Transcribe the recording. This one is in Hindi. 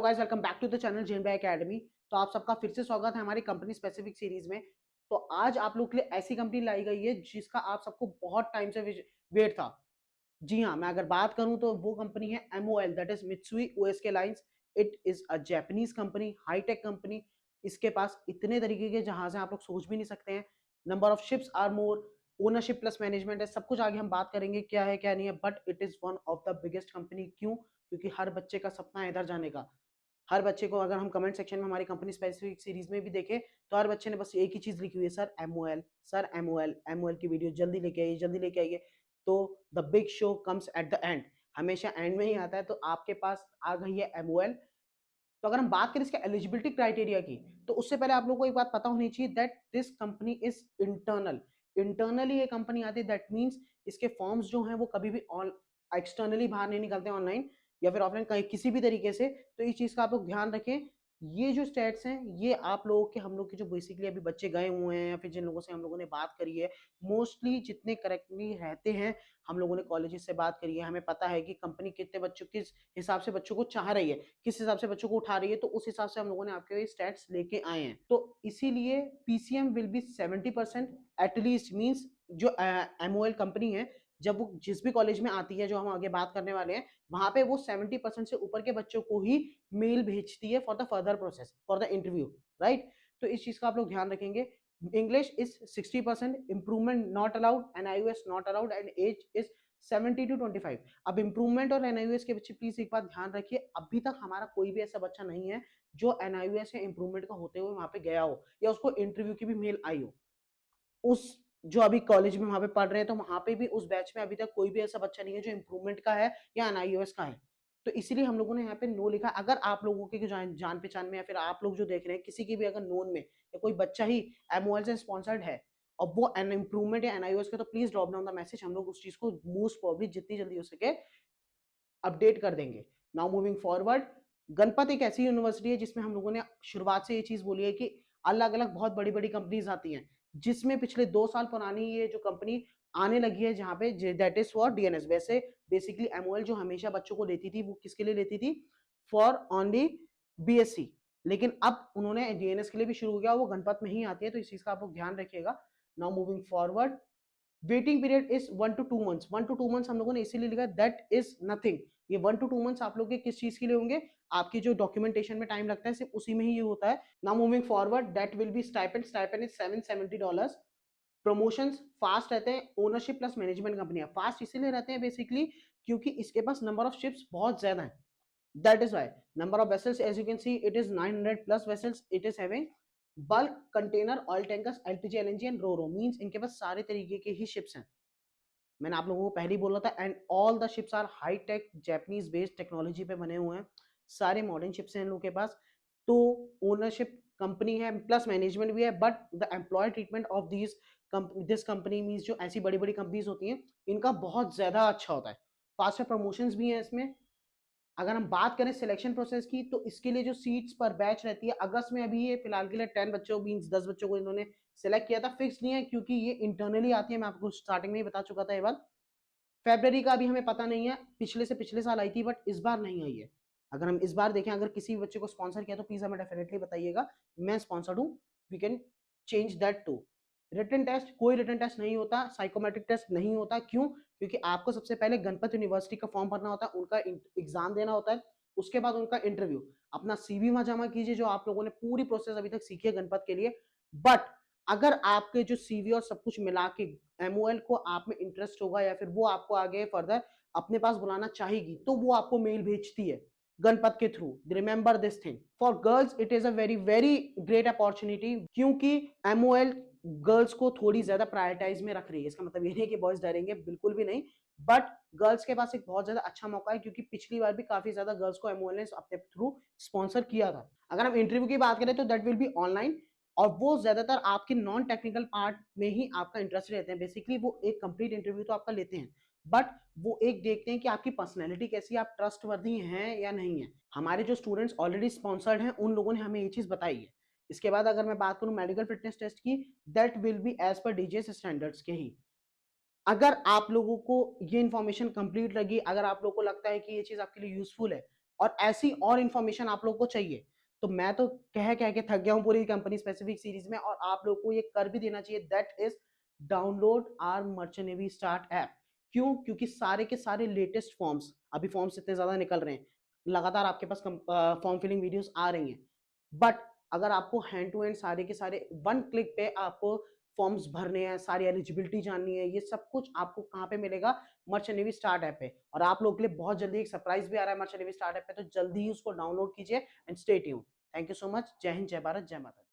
Hello guys, welcome back to the channel JNB Academy. तो आप सबका फिर से स्वागत है हमारी कंपनी स्पेसिफिक सीरीज में। तो आज आप लोग के लिए ऐसी कंपनी लाई गई है जिसका आप सबको बहुत टाइम से वेट था। जी हाँ, मैं अगर बात करूं तो वो कंपनी है MOL, that is Mitsui OSK Lines. It is a Japanese company, hi-tech company. इसके पास इतने तरीके के जहाज हैं आप लोग सोच भी नहीं सकते हैं। Number of ships are more, ownership plus management है, सब कुछ आगे हम बात करेंगे क्या है क्या नहीं है। But it is one of the biggest company. क्यों? क्योंकि हर बच्चे का सपना है इधर जाने का। हर बच्चे को, अगर हम कमेंट सेक्शन में हमारी कंपनी स्पेसिफिक सीरीज में भी देखें तो हर बच्चे ने बस एक ही चीज लिखी हुई है, sir MOL, sir MOL, MOL की वीडियो जल्दी लेके आइए, जल्दी लेके आइए। तो the big show comes at the end, हमेशा एंड में ही आता है। तो आपके पास आ गई है MOL। तो अगर हम बात करें इसके एलिजिबिलिटी क्राइटेरिया की, तो उससे पहले आप लोगों को एक बात पता होनी चाहिए that this company is internal. Internally ये कंपनी आती है, दैट मीन्स इसके फॉर्म्स जो हैं वो कभी भी एक्सटर्नली बाहर नहीं निकलते, ऑनलाइन या फिर ऑफलाइन कहीं किसी भी तरीके से। तो इस चीज का आप लोग ध्यान रखें। ये जो स्टेट्स हैं ये आप लोगों के, हम लोग के जो बेसिकली अभी बच्चे गए हुए हैं या फिर जिन लोगों से हम लोगों ने बात करी है, मोस्टली जितने करेक्टली रहते हैं, हम लोगों ने कॉलेजेस से बात करी है, हमें पता है कि कंपनी कितने बच्चों, किस हिसाब से बच्चों को चाह रही है, किस हिसाब से बच्चों को उठा रही है। तो उस हिसाब से हम लोगों ने आपके स्टैट्स लेके आए हैं। तो इसीलिए PCM will be 70% at least. Means जो MOL कंपनी है, जब वो जिस भी कॉलेज में आती है जो हम आगे बात करने वाले हैं, वहां पे वो 70% से ऊपर के बच्चों को ही मेल भेजती है for the further process, for the interview, right. तो इस चीज का आप लोग ध्यान रखेंगे। English is 60%, improvement not allowed, NIOS not allowed, and age is 70 to 25। अब इंप्रूवमेंट और NIOS के बच्चे प्लीज एक बात ध्यान रखिए, अभी तक हमारा कोई भी ऐसा बच्चा नहीं है जो NIOS या इंप्रूवमेंट का होते हुए वहां पे गया हो या उसको इंटरव्यू की भी मेल आई हो। उस जो अभी कॉलेज में वहां पे पढ़ रहे हैं, तो वहां पे भी उस बैच में अभी तक कोई भी ऐसा बच्चा नहीं है जो इंप्रूवमेंट का है या NIOS का है। तो इसीलिए हम लोगों ने यहाँ पे नो लिखा। अगर आप लोगों के जान पहचान में या फिर आप लोग जो देख रहे हैं किसी की भी अगर नोन में या कोई बच्चा ही MOL से स्पॉन्सर्ड है और वो एन इंप्रूवमेंट या NIOS का, तो please drop down the message. हम लोग उस चीज को मोस्ट प्रॉब्ली जितनी जल्दी हो सके अपडेट कर देंगे। नाउ मूविंग फॉरवर्ड, गणपत एक ऐसी यूनिवर्सिटी है जिसमें हम लोगों ने शुरुआत से ये चीज बोली है कि अलग अलग बहुत बड़ी बड़ी कंपनीज आती हैं, जिसमें पिछले 2 साल पुरानी ये जो कंपनी आने लगी है जहां पे दैट इज फॉर DNS। वैसे बेसिकली MOL जो हमेशा बच्चों को लेती थी वो किसके लिए लेती थी? For only BSc। लेकिन अब उन्होंने DNS के लिए भी शुरू किया, वो गणपत में ही आती है। तो इस चीज का आप लोग ध्यान रखिएगा। Now moving forward, waiting period is 1 to 2 months। 1 to 2 months हम लोगों ने इसीलिए लिखा दैट इज नथिंग। ये 1 to 2 months आप लोग के किस चीज के लिए होंगे? आपकी जो डॉक्यूमेंटेशन में टाइम लगता है सिर्फ उसी में ही ये होता है। Now moving forward, that will B stipend. Stipend is $770। Promotions fast रहते हैं, ओनरशिप प्लस मैनेजमेंट कंपनी है। फास्ट इसीलिए रहते हैं बेसिकली क्योंकि इसके पास नंबर ऑफ शिप्स बहुत ज्यादा है। That is why number of vessels, as you can see, it is 900 plus vessels. It is having bulk container, oil tankers, LPG, LNG and ro-ro। Means इनके पास सारे तरीके के ही शिप्स हैं। मैंने आप लोगों को पहले ही बोला था। And all the ships are high tech Japanese based technology पे बने हुए हैं। सारे मॉडर्न शिप्स हैं इन लोगों के पास। तो ओनरशिप कंपनी है प्लस मैनेजमेंट भी है। But the employ treatment of this company means जो ऐसी बड़ी बड़ी कंपनीज होती हैं इनका बहुत ज्यादा अच्छा होता है। फास्टर प्रमोशंस भी हैं इसमें। अगर हम बात करें सिलेक्शन प्रोसेस की, तो इसके लिए जो सीट्स पर बैच रहती है, अगस्त में अभी ये फिलहाल के लिए 10 बच्चों मींस 10 बच्चों को इन्होंने सिलेक्ट किया था। फिक्स नहीं है क्योंकि ये इंटरनली आती है, मैं आपको स्टार्टिंग में ही बता चुका था। ये बात फेब्रवरी का अभी हमें पता नहीं है, पिछले से पिछले साल आई थी बट इस बार नहीं आई है। अगर हम इस बार देखें, अगर किसी भी बच्चे को स्पॉन्सर किया तो प्लीज हमें डेफिनेटली बताइएगा, मैं स्पॉन्सर्ड हूँ, we can change that too. Written test, कोई रिटन टेस्ट नहीं होता, साइकोमेट्रिक टेस्ट नहीं होता। क्यों? क्योंकि आपको सबसे पहले गणपत यूनिवर्सिटी का फॉर्म भरना होता है, उनका एग्जाम देना होता है, उसके बाद उनका इंटरव्यू। अपना CV वहां जमा कीजिए, जो आप लोगों ने पूरी प्रोसेस अभी तक सीखी है गणपत के लिए। बट अगर आपके जो CV और सब कुछ मिला के MOL को आप में इंटरेस्ट होगा या फिर वो आपको आगे फर्दर अपने पास बुलाना चाहेगी, तो वो आपको मेल भेजती है गणपत के through. Remember this thing, for girls it is a very very great opportunity, क्योंकि MOL गर्ल्स को थोड़ी ज्यादा प्रायोरिटाइज में रख रही है। इसका मतलब ये नहीं कि बॉयज डरेंगे, बिल्कुल भी नहीं। बट गर्ल्स के पास एक बहुत ज्यादा अच्छा मौका है, क्योंकि पिछली बार भी काफी ज्यादा गर्ल्स को MOL ने अपने थ्रू स्पॉन्सर किया था। अगर हम इंटरव्यू की बात करें तो दैट विल बी ऑनलाइन, और वो ज्यादातर आपके नॉन टेक्निकल पार्ट में ही आपका इंटरेस्ट रहते हैं। बेसिकली वो एक कंप्लीट इंटरव्यू तो आपका लेते हैं, बट वो एक देखते हैं कि आपकी पर्सनैलिटी कैसी है, आप ट्रस्टवर्दी हैं या नहीं है। हमारे जो स्टूडेंट्स ऑलरेडी स्पॉन्सर्ड हैं उन लोगों ने हमें ये चीज बताई है। इसके बाद अगर मैं बात करूं मेडिकल फिटनेस टेस्ट की, दैट विल बी एज पर DGS स्टैंडर्ड्स के ही। अगर आप लोगों को ये इन्फॉर्मेशन कंप्लीट लगी, अगर आप लोगों को लगता है कि ये चीज आपके लिए यूजफुल है और ऐसी और इन्फॉर्मेशन आप लोग को चाहिए, तो मैं तो कह के थक गया हूँ पूरी कंपनी स्पेसिफिक सीरीज में, और आप लोग को ये कर भी देना चाहिए, that is download our merchant navy start app. क्यों? क्योंकि सारे के सारे लेटेस्ट फॉर्म्स, अभी फॉर्म्स इतने ज्यादा निकल रहे हैं, लगातार आपके पास फॉर्म फिलिंग वीडियोस आ रही हैं, बट अगर आपको हैंड टू हैंड सारे के सारे वन क्लिक पे आपको फॉर्म्स भरने हैं, सारी एलिजिबिलिटी जाननी है, ये सब कुछ आपको कहाँ पे मिलेगा? मर्चेंट नेवी स्टार्ट ऐप पे। और आप लोगों के लिए बहुत जल्दी एक सरप्राइज भी आ रहा है मर्चेंट नेवी स्टार्ट ऐप पे, तो जल्दी ही उसको डाउनलोड कीजिए and stay tuned. Thank you so much. जय हिंद, जय भारत, जय माता दी।